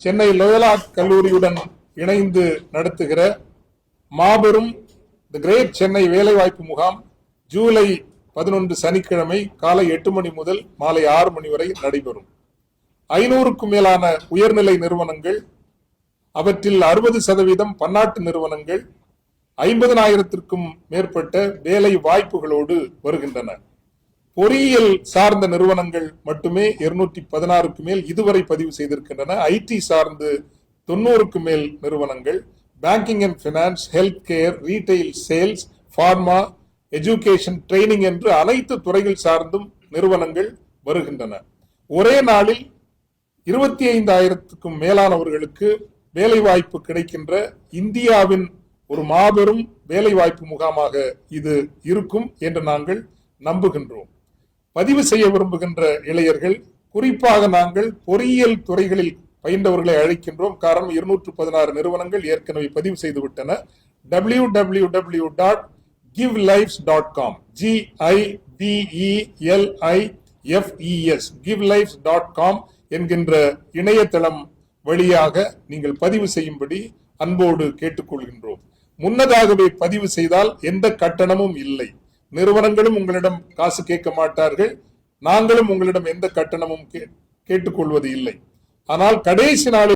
Chennai Loyola கல்லூரியுடன் இணைந்து நடத்துகிற மாபெரும் தி கிரேட் சென்னை வேலைவாய்ப்பு முகாம் ஜூலை 11 சனிக்கிழமை காலை 8 மணி முதல் மாலை 6 மணி வரை நடைபெறும். 500க்கும் மேலான உயர்நிலை நிறுவனங்கள், அவற்றில் 60% பன்னாட்டு நிறுவனங்கள், 50,000த்திற்கும் மேற்பட்ட வேலை வாய்ப்புகளோடு வருகின்றன. பொறியியல் சார்ந்த நிறுவனங்கள் மட்டுமே 216க்கு மேல் இதுவரை பதிவு செய்திருக்கின்றன. ஐடி சார்ந்து 90க்கு மேல் நிறுவனங்கள், banking and finance, health care, retail, sales, pharma, education, training என்று அனைத்து துறைகள் சார்ந்தும் நிறுவனங்கள் வருகின்றன. ஒரே நாளில் 25,000க்கும் மேலானவர்களுக்கு வேலைவாய்ப்பு கிடைக்கின்ற இந்தியாவின் ஒரு மாபெரும் வேலைவாய்ப்பு முகாமாக இது இருக்கும் என்று நாங்கள் நம்புகின்றோம். பதிவு செய்ய விரும்புகின்ற இளைஞர்கள், குறிப்பாக நாங்கள் பொறியியல் துறைகளில் பயின்றவர்களை அழைக்கின்றோம். காரணம், 216 நிறுவனங்கள் ஏற்கனவே பதிவு செய்து விட்டன. www.givelifes.com givelifes என்கின்ற இணையதளம் வழியாக நீங்கள் பதிவு செய்யும்படி அன்போடு கேட்டுக்கொள்கின்றோம். முன்னதாகவே பதிவு செய்தால் எந்த கட்டணமும் இல்லை. நிறுவனங்களும் உங்களிடம் காசு கேட்க மாட்டார்கள், நாங்களும் உங்களிடம் எந்த கட்டணமும் கேட்டுக்கொள்வது இல்லை. ஆனால் கடைசி நாளில்